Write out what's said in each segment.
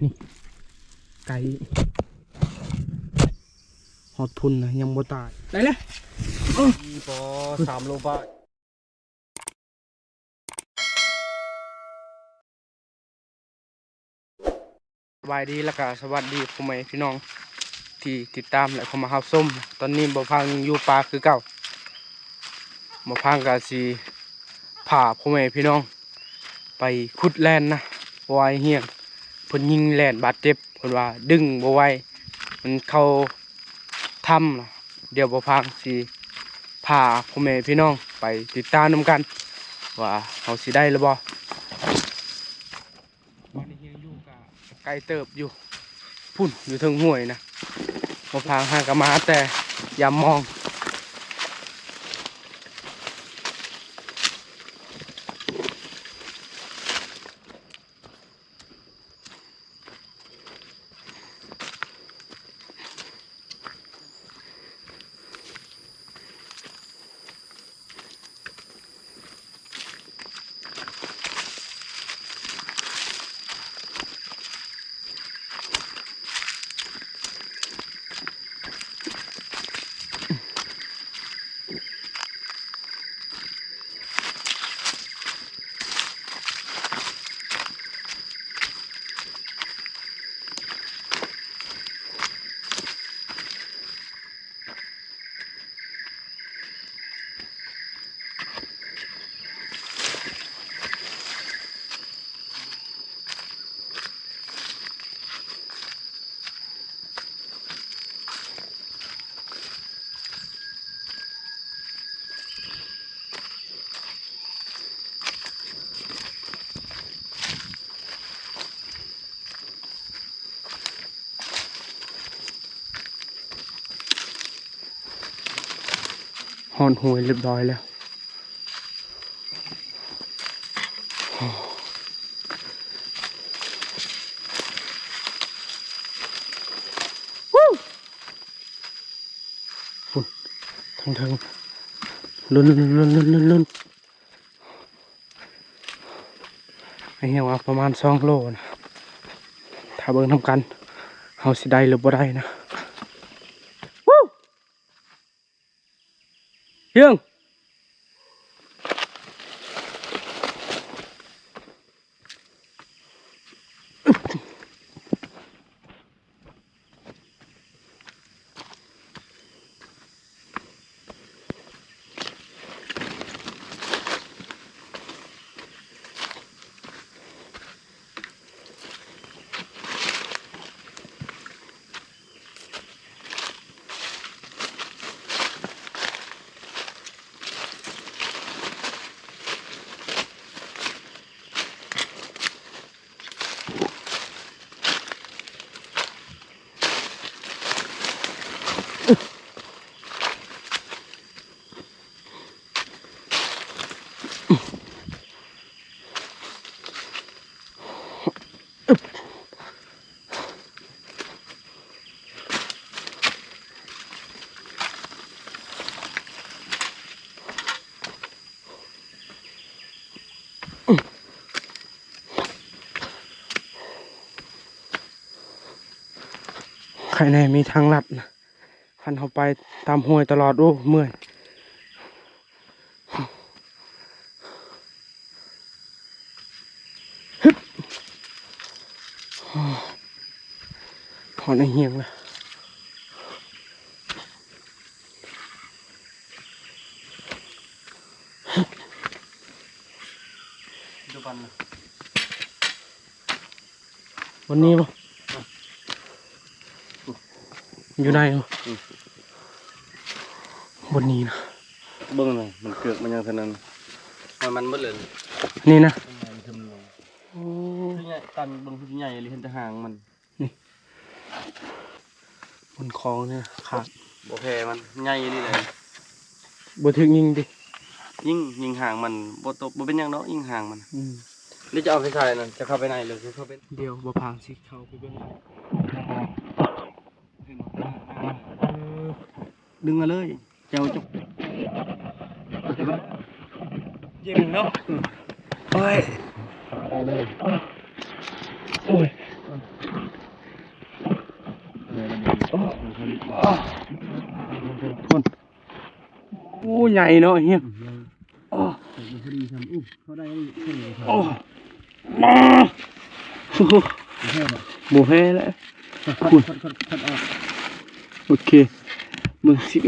นี่ไก่หอดทุนนะยังบ่ตายได้เลยพอ3 โลบาทสบายดีแล้วก็สวัสดีพ่อแม่พี่น้องที่ติดตามและเข้ามารับชมตอนนี้บ่พังอยู่ป่าคือเก่าบ่พังก็สิพาพ่อแม่พี่น้องไปขุดแล่นนะบ่ไหวเฮียงเพิ่นยิงแล่นบาดเจ็บเพิ่นว่าดึงบ่ไหวมันเข้าถ้ำนะเดี๋ยวบ่พังสิพาพ่อแม่พี่น้องไปติดตามนำกันว่าเขาสิได้หรือบ่บ้านเฮียงอยู่ก็ไกลเติบอยู่พุ่นอยู่เทิงห้วยนะบ่พังหากะมาแต่อย่ามองหอนหวยเรียบร้อยแล้วฝุ่นทั้งลุ้นไอ้เหี้ยว่าประมาณ2 โลนะถ้าเบิ่งทำกันเฮาสิได้หรือบ่ได้นะเฮียงใครแน่มีทางลัดนะคันเฮาไปตามห้วยตลอดโอ้เมื่อยหอนไอ้เฮียงเลยดูปันนะ วันนี้ปะอยู่ในปะบนนี้นะ เบิ่งหน่อยมันเกือกมันยังเท่านั้นมันหมดเลย นี่นะ มันทึมลง โอ้ ที่ใหญ่ตันเบิ่งที่ใหญ่เลยเห็นแต่หางมัน บนคลองเนี่ยขาด บ่แพ้มันใหญ่นี่เลย บถึงยิงดิ ยิงหางมันบ่ตกบ่เป็นหยังเนาะยิงหางมัน อืม หรือจะเอาไปใส่นั่นจะเข้าไปในหรือจะเข้าไป เดี๋ยวบ่พางสิเข้าไปเบิ่งดึงมาเลยเจ้าจุก เย็นเนาะโอ้ยโอ้ย คนโอ้ใหญ่เนาะเฮียโอ้ พอดีทำเขาได้เท่าไหร่ โอ้มาโบแพ้แล้วคุณโอเคมึงสิ ร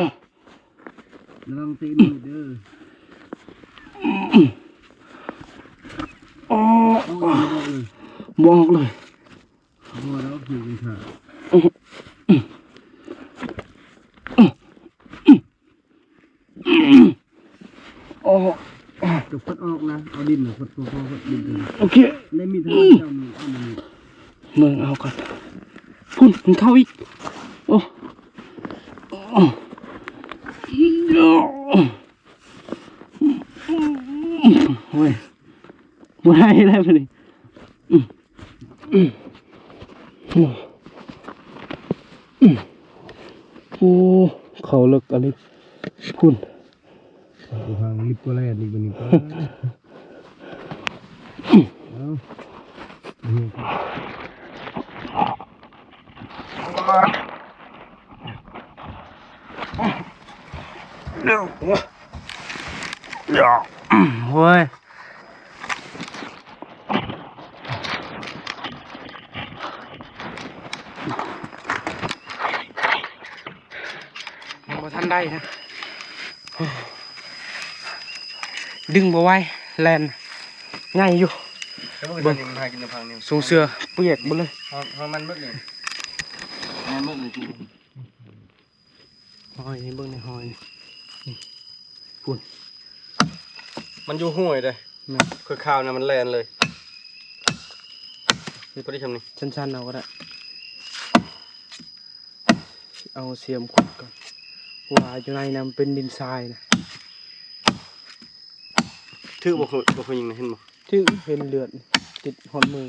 ะวังตีนเด้อ อ๋อ มองเลยมองเลย บัวแล้วคือเลยค่ะอ๋อ จะพัดออกนะเอาดินพัดดิน โอเค ได้มีท่าเจ้ามือเอามือ มึงเอาก่อนพุ่นมึงเข้าอีกโอ้โอ้โอ้ยไม่ได้แล้วพอดีโอ้เขาเลิกอะไรพุ่น ทางลิบก็แล่ลิบนี่ก็เร็วเว้ยยังบ่ทันได้นะดึงบ่ไหวแลนง่ายอยู่ เบิ่งมันหากินพังนี่ สูงเสือเปียกหมดเลย พอมันมืดเลยมันมืดเลยจริง หอยนี่เบิ่งในหอยนี่พุ่น มันอยู่ห้วยเลย แม่ คือข้าวนะมันแลนเลยนี่พอดีทำนี่ ชั้นๆเอาก็ได้เอาเสียมขุดก่อนว่าอยู่ในนั้นเป็นดินทรายนะ ถือบ่เคยยิงนะเห็นบ่ ที่เห็นเลือดติดหอนมือ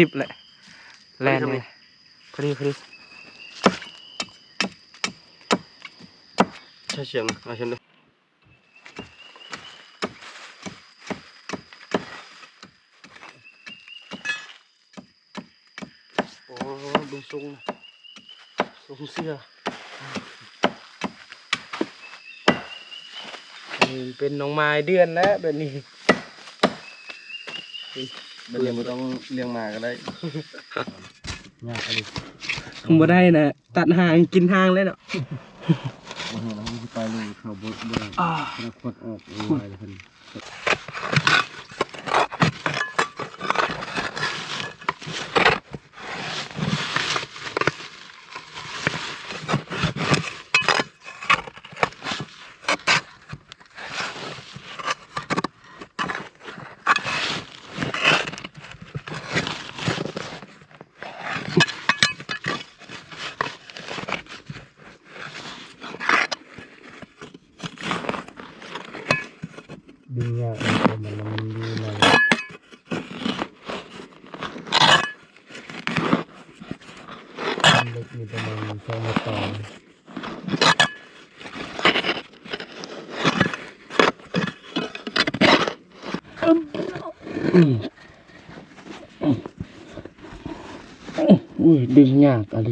50แหละแลนเลยพอดี ใช่เสียงเอาฉันดู โอ้ดูทรงเสื้อนี่เป็นน้องไม้เดือนแล้วแบบนี้ เป็นเลี้ยงบ่ต้องเลี้ยงมาก็ได้ยากอะไร บ่ได้นะตัดหางกินหางเลยเนาะ บ่เห็นแล้วมันสิไปเลยเข้าบ่ได้แล้วกดออกง่ายเลยเพิ่นดึงยากมันดูในเล็กมีประมาณ2 เมตรต่อ อุ้ยดึงยากอะไร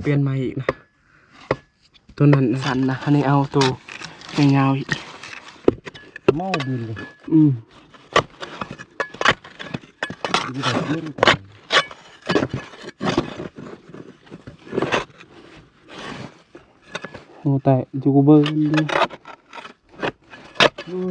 เปลี่ยนมาอีกนะตัวนั้นสั่นนะอันนี้เอาตัวยาวๆอีก เมาบินเลย อืม มีแต่เล่นกัน โอ้แต่อยู่กูเบอร์ดู เ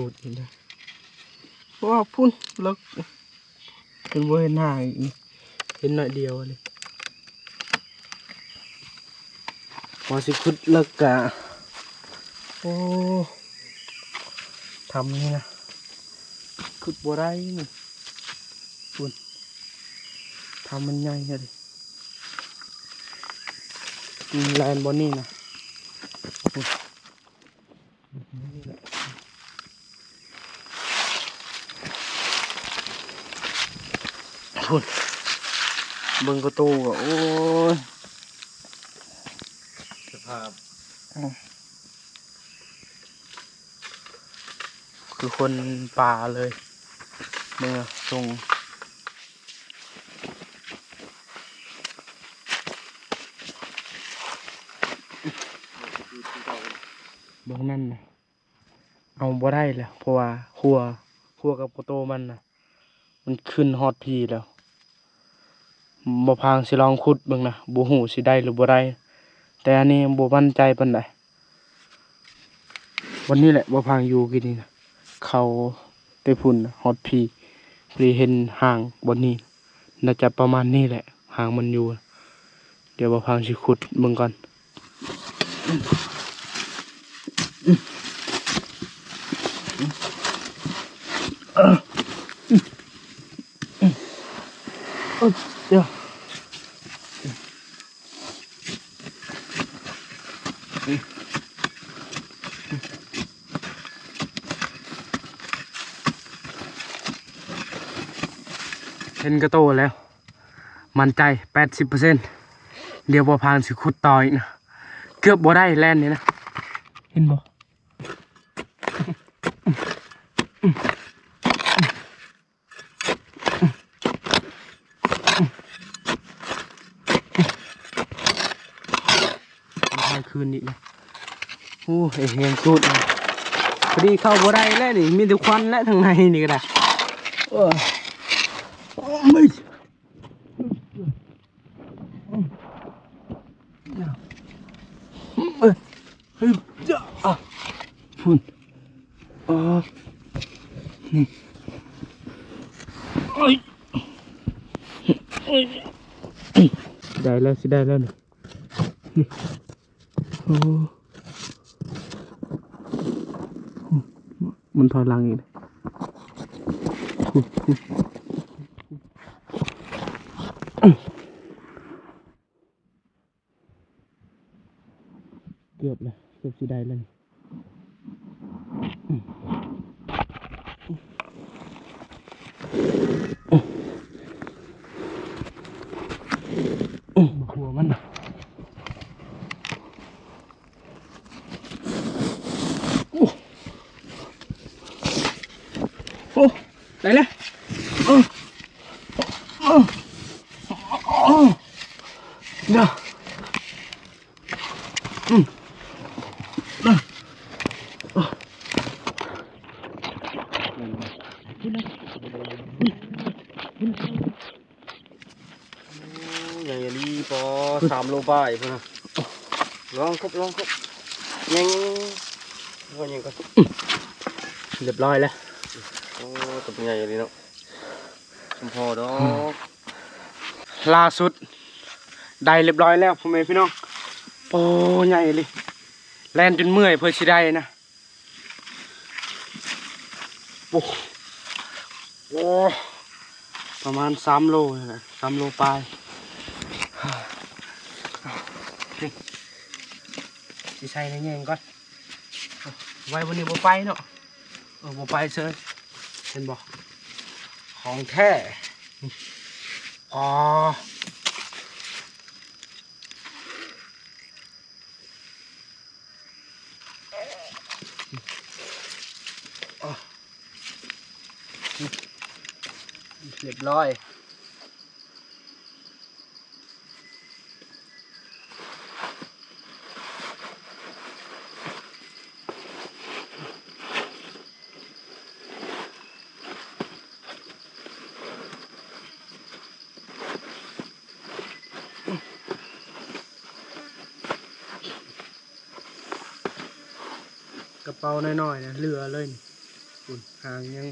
ดนี่นะเพราะว่าพุ่นเลิกเป็นบ่เห็นหางอีกนี่เห็นหน่อยเดียวเลยพอสิขุดเลิกกะโอ้ทำนี่นะขุดบ่ได้นี่พุ่นทำมันใหญ่เลยแลนบอนนี่นะพุ่นเบิ่งประตูก็โอ้ย สภาพ คือคนป่าเลยเมื่อส่งเบื้องนั่นนะเอาบ่ได้แล้วเพราะว่าขัวกับโปโตมันนะมันขึ้นฮอตพีแล้วบ่พางสิลองขุดเบิ่งนะบ่ฮู้สิได้หรือบ่ได้แต่อันนี้บ่มั่นใจปานใดวันนี้แหละบ่พางอยู่กินนี่นะเขาไปพุ่นฮอตพีไปเห็นห่างบนนี้น่าจะประมาณนี้แหละห่างมันอยู่เดี๋ยวบ่พางสิขุดเบิ่งก่อนเดี๋ยวเห็นกระโตแล้วมั่นใจ 80%เดี๋ยวบ่พางสิขุดต่ออีกนะเกือบบ่ได้แล่นนี่นะเห็นบ่คืนนี้นะโอ้ยเห็นจุดพอดีเข้าบ่ได้แล้วนี่มีแต่ควันและทางในนี่ก็ได้ไม่เฮ้ยจ้าพุ่นนี่ได้แล้วสิได้แล้วนี่โอ้มันถอยหลังอีกเกือบเลยเกือบสิได้แล้วนี่หัวมันโอ้ได้แล้วเดี๋ยวอย่างนี้พอ3 โลป้ายพุ่นนะลองครบยังก็ยังก็ เรียบร้อยแล้ว โอ้ตัวเป็นใหญ่เลยเนาะสมพอดอก ล่าสุดได้เรียบร้อยแล้วพ่อแม่พี่น้องโอ้ใหญ่เลยแล่นจนเมื่อยเพื่อสิได้นะโอ้โอ้ประมาณ3 โลนะ3 โลปลายสิใช้ในแง่งก่อนไว้วันนี้บ่ไปเนาะบ่ไปเชิญเห็นบ่ของแท้อ๋อเรียบร้อยกระเป๋าน้อยๆนะเหลือเลยนี่ อุ่นหางยัง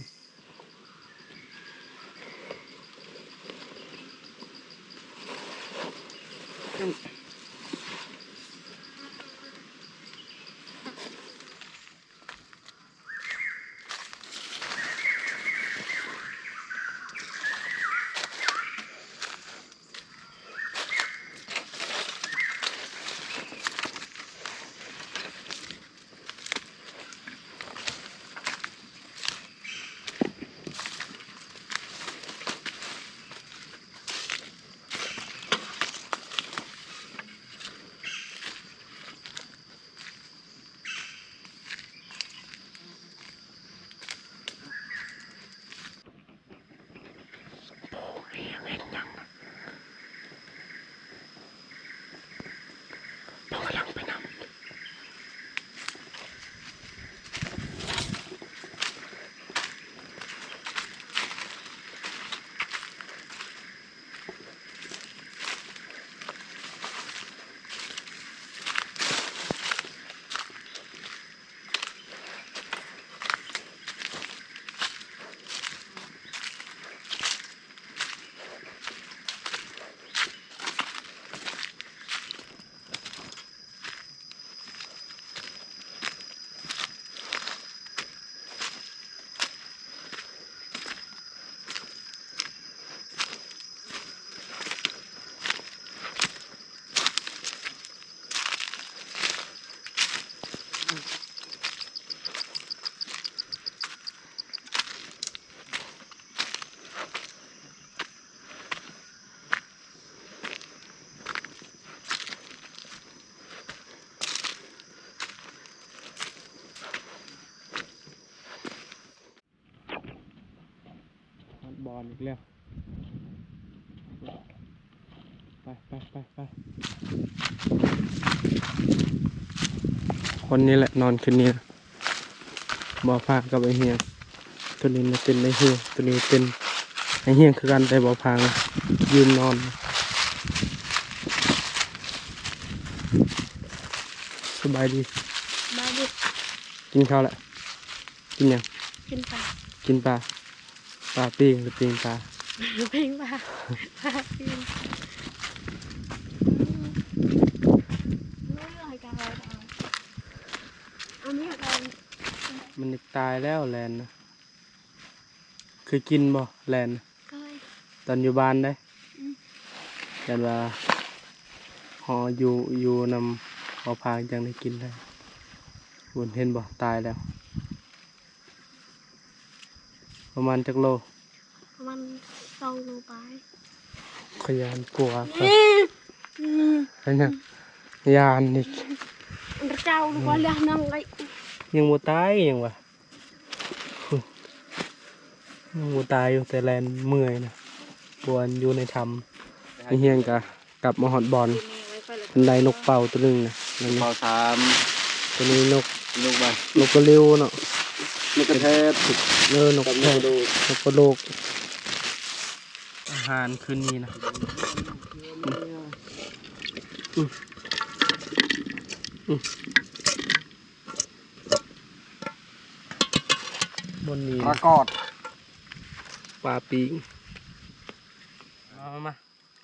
บอลอีกแล้วไปคนนี้แหละนอนคืนนี้บ่อพางกับไอเฮียงตัวนี้มันเป็นไอเฮียงตัวนี้เป็นไอเฮียงคือกันแต่บ่อพางยืนนอนสบายดี มาดิ กินข้าวแหละกินยัง กินปลา กินปลาปลาปิ้งหรือปิ้งปลา เพลงปลาปลาปีนไม่ลอยกันเลยเอาไม่อยากเอา มันตายแล้วแลนนะเคยกินบ่แลน ก้อย ตอนอยู่บ้านได้กันว่าหออยู่นำหอพางจังได้กินได้บุญเห็นบ่ตายแล้ว ประมาณจักโล มัน2 โลไป ขยานกลัวครับอันยังยานอีก เจ้าหรือว่าเลี้ยงน้องไง ยังบ่ตายยังวะยังบ่ตายอยู่แต่แลนเมื่อยนะปวนอยู่ในถ้ำไอ้เฮียงกลับมาฮอดบอลเป็นได้นกเป่าตัวหนึงนะนั่น เบา นี่ สาม ตัวนี้นก ลูกไป นกกระเร็วเนาะ ลูกกระเทศ นก กับ แพ ลูก ะ ดู นกกระโลกอาหารคืนนี้นะบนนี้ ปรากอด ปลาปีงมา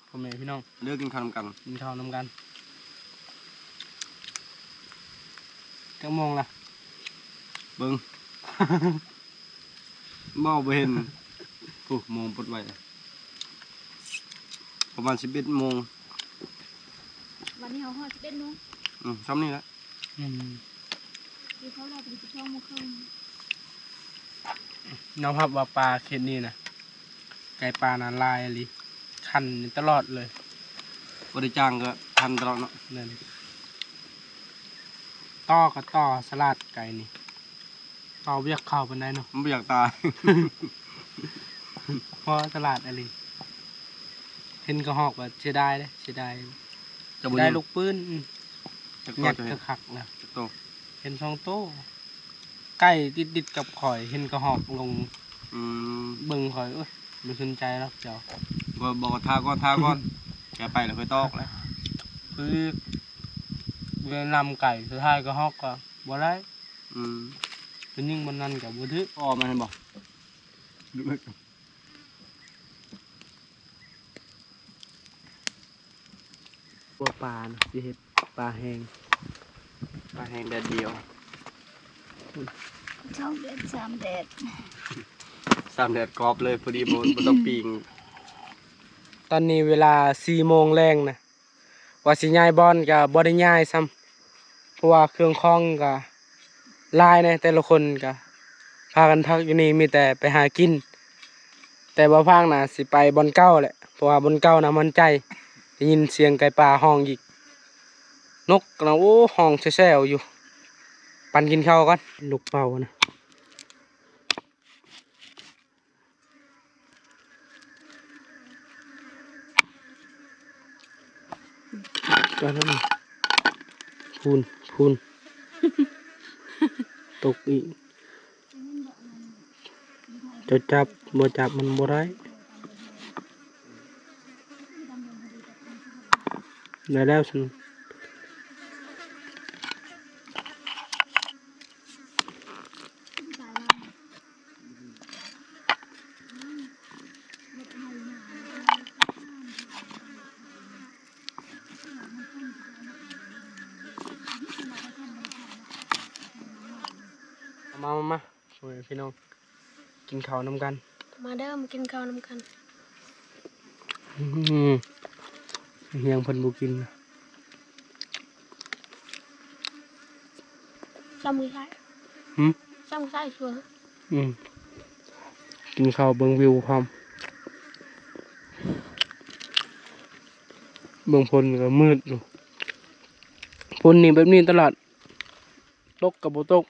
พ่อแม่พี่น้อง เลือกกินข้าวกัน กินข้าวนำกันจักโมงละ เบิ้ง บ่เห็นโอ้โมงปดไว้ประมาณ11 โมง วันนี้เขาหอด11 โมง ซ้ำนี่ละ ดูเขาเราเป็น12 โมงครึ่ง น้องครับว่าปลาเค็ดนี่นะไก่ปลานาลายอะไรคันตลอดเลย บริจ้างก็ทันตลอดเนาะ นั่นต่อก็ต่อสลัดไก่นี่ต่อเวียกเข้าเป็นได้เนาะ มันไม่อยากตาย เพราะสลัดอะไรเห็นกระหอกว่าเสียดายเลยเสียดาย จะบ่ ได้ ยิง ลูกปืน จะ ยั ก็ ด จะ กระคักนะ โต เห็น2 โต้ใกล้ติดกับข่อยเห็นกระหอกลง อืม เบิ่งข่อยไม่สนใจแล้วเจ้า บอกว่าทาก่อน แกไปแล้วค่อยตอกแล้ว คือเวียนนำไก่สุดท้ายกระหอกก็บ่ได้ อืม เป็นยิ่งบนนั้นกับบุทึก พ่อมันเห็นบ่ดูเลย บัวปลานะสิเห็ดปลาแห้ง ปลาแห้งแดดเดียว ช่องเด็ดสามเด็ด สามแดดกรอบเลยพอดีบ่ต้องปิ้ง ตอนนี้เวลา4 โมงแรงนะว่าสิย้ายบอนกับบ่ได้ย้ายซ้ำเพราะว่าเครื่องคองกับลายนะแต่ละคนกับพากันพักอยู่นี่มีแต่ไปหากิน แต่บ่พางน่ะสิไปบอนเก้าแหละเพราะว่าบอนเก้าน่ะมันใจได้ยินเสียงไก่ป่าห้องอีกนกกำลังโอ้ห้องแซ่ๆอยู่ปันกินข้าวก่อนลูกเป่านะก็นั่นพูนตกอีกจะจับบ่จับมันบ่ได้ได้แล้วสิมาช่วยพี่น้องกินข้าวนำกัน มาเด้อมากินข้าวนำกัน เฮียงเพิ่นบ่กินนะ ซ้ำมือใส่ หืม ซ้ำมือใส่ชัวร์ กินข้าวเบิ่งวิวพร้อมเบิ่งพลก็มืดอยู่พลนี่แบบนี้ตลอดตกกับบ่ตก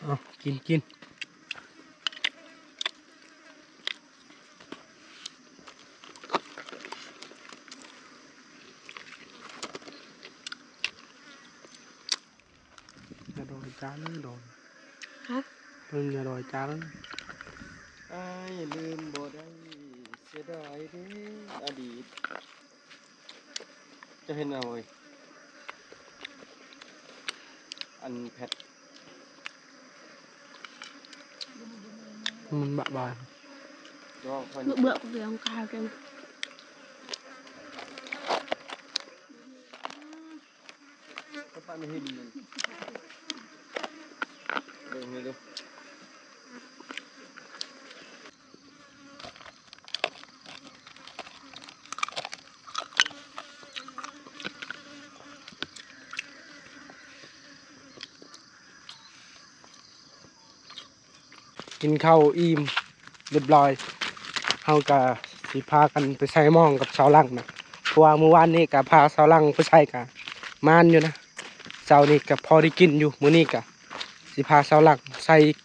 เอากินอย่าดอยจานเลยดอย ฮะ เพิ่งอย่าดอยจานเลย อ้ายลืมบ่ได้เสียดายเด้ออดีตจะเห็นเอาเว้ยอันแพท มันบะบาย รอคอย เบื่อเบื่อของข้าวกัน ก็ปั้นให้ดีเดี๋ยวนี้ดู กินข้าวอิ่มเรียบร้อยเฮาก็สิพากันไปใส่หม้องกับสาวหลังนะเพราะว่าเมื่อวานนี้ก็พาสาวหลังไปใส่กันมานอยู่นะเช้านี้ก็พอได้กินอยู่มื้อนี้ก็สิพาสาวหลังใส่อีก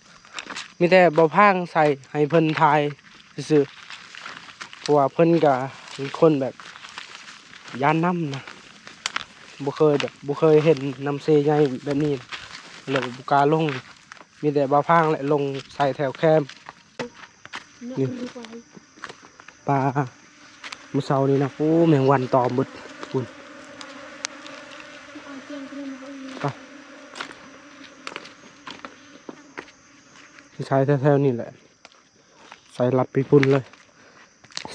มีแต่บ่พางใส่ให้เพิ่นทายซื่อๆเพราะว่าเพิ่นก็เป็นคนแบบย่านน้ำนะบ่เคยเห็นน้ำเซใหญ่แบบนี้เลยบ่กล้าลงมีแต่บ่พางแหละลงใส่แถวแคม นึกดีกว่า ปลาเมื่อเช้านี้นะโอ้แมงวันตอมหมดคุณ เอาเตียงขึ้นมาอีก ใช้แถวๆนี่แหละใส่ลัดไปพุ่นเลย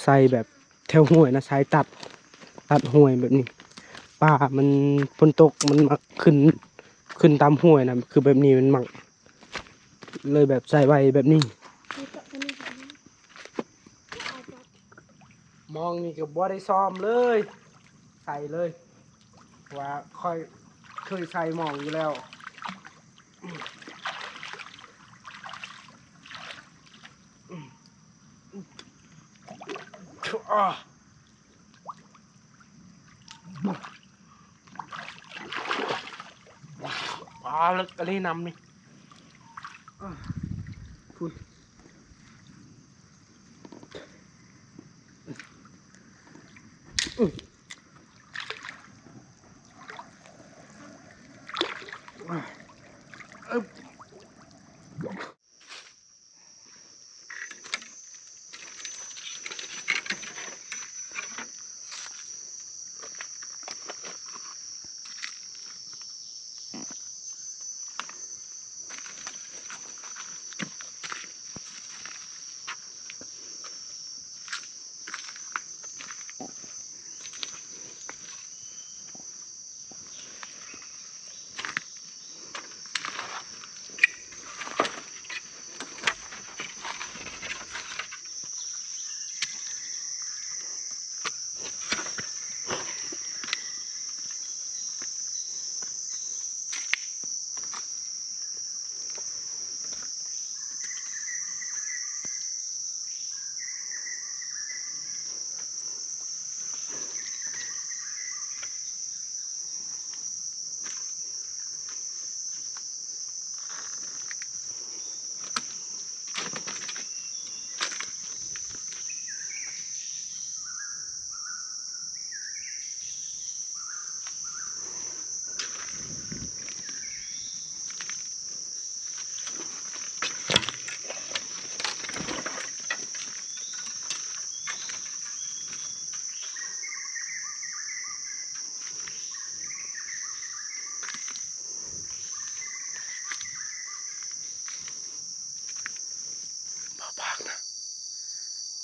ใส่แบบแถวห้วยนะใช้ตัดห้วยแบบนี้ปลามันฝนตกมันมักขึ้นตามห้วยนะคือแบบนี้มันมักเลยแบบใส่ไว้แบบนี้ นี่ก็อันนี้แบบนี้เอาไป มองนี่ก็บ่ได้ซ้อมเลย ใส่เลย ว่าค่อยเคยใส่หมองอยู่แล้วอ่ะปลาลึกอะไรนำนี่อ่ะพูดอึ๊บ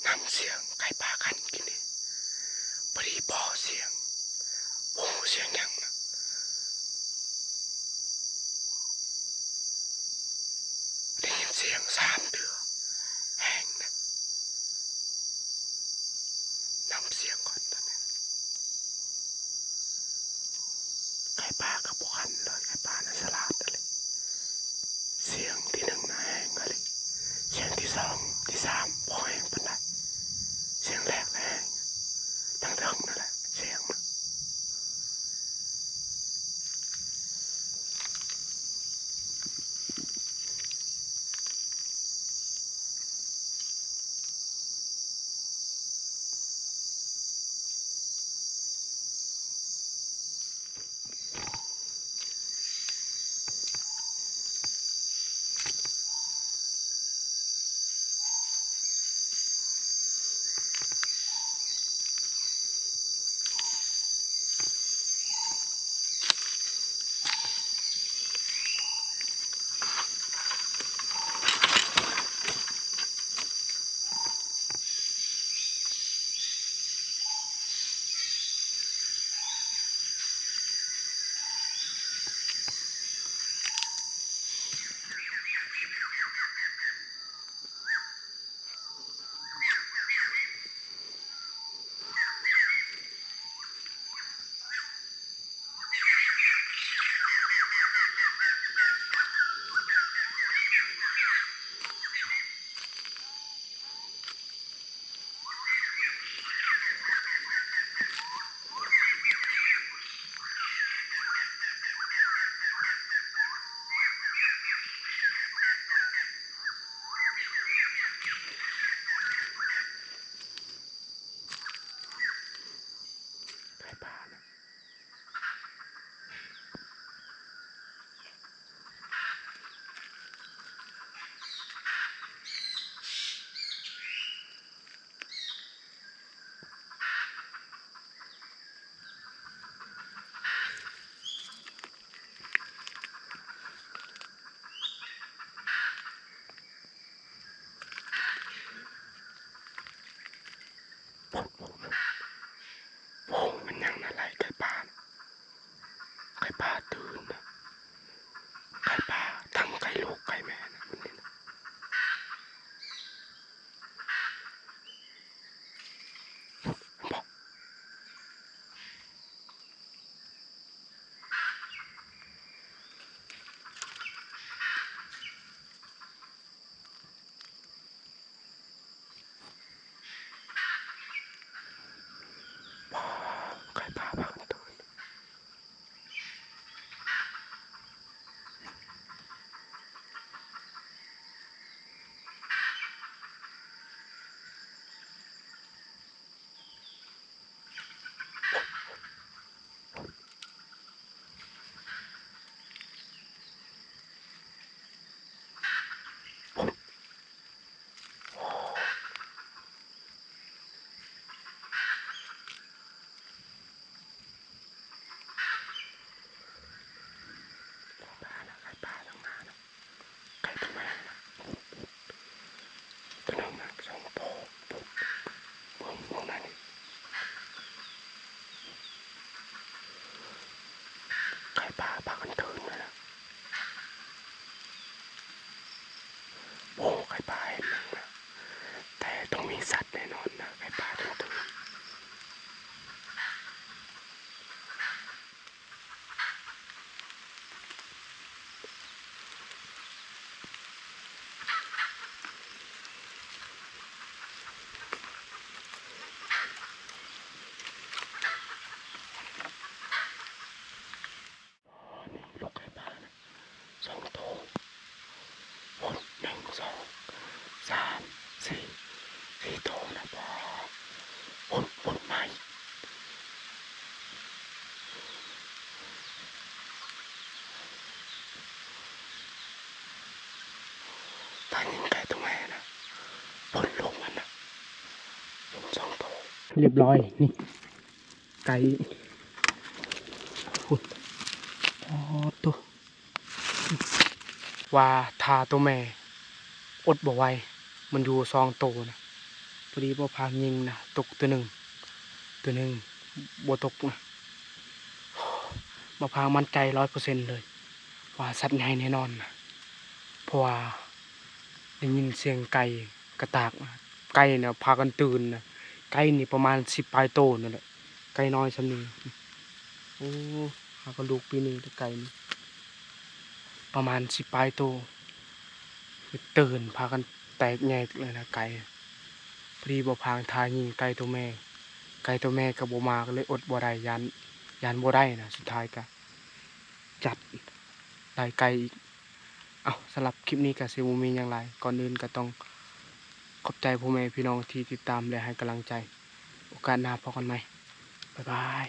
นำเสียงไก่ป่ากันกินนี่พอดีพอเสียงโอ้เสียงยังนะได้ยินเสียง3 เดือแห้งนะนำเสียงก่อนตอนนี้ไก่ป่ากับพวกขันเลยไก่ป่าน่ะสลาดเลยเสียงที่1น่ะแห้งเลยเสียงที่2ที่3พอแห้งปานใดเสียงแรกแห้งทั้งเทิงนั่นแหละเสียงนะไก่ป่านะโอ้มันยังอะไรไก่ป่านะไก่ป่าตื่นนะไก่ป่าทั้งไก่ลูกไก่แม่นะมันนี่นะบอกไก่ป่าพากันตื่นป่านะไก่ป่าทั้งนานะไก่ตัวแม่นะตัวหนึ่งนะ2 โตเมืองนั้นนี่ไก่ป่าพากันตื่นเลยนะโอ้ไก่ป่าเห็นหนึ่งนะแต่ต้องมีสัตว์แน่นอนนะไก่ป่าถึงตื่นนี่ลูกไก่ป่านะ2 โต1 2 3 4 โตนะบวนมาอีกตายิงไก่ตัวแม่นะวนลงมันนะ2 โตเรียบร้อยนี่ไก่หุ่นอ๋อตัวว่าทาตัวแม่อดบ่ไหวมันอยู่2 โตนะ อดีบ่พางยิงนะตกตัวหนึ่งบ่ตกนะบ่พางมั่นใจ100%เลยว่าสัตว์ใหญ่แน่นอนนะเพราะว่าได้ยินเสียงไก่กระตากนะไก่เนี่ยพากันตื่นนะไก่นี่ประมาณ10ปลายโตนั่นแหละไก่น้อยซำนี้โอ้หากันลูกปีหนึงแต่ไก่นี่ประมาณ10ปลายโตตื่นพากันแตกแยกเลยนะไก่พอดีบ่พางทายิงไก่ตัวแม่ก็บ่มาก็เลยอดบ่ได้ยานบ่ได้นะสุดท้ายก็จัดได้ไก่อีกเอ้าสำหรับคลิปนี้ก็สิบ่มีหยังหลายก่อนอื่นก็ต้องขอบใจพ่อแม่พี่น้องที่ติดตามและให้กำลังใจโอกาสหน้าพบกันใหม่บ๊ายบาย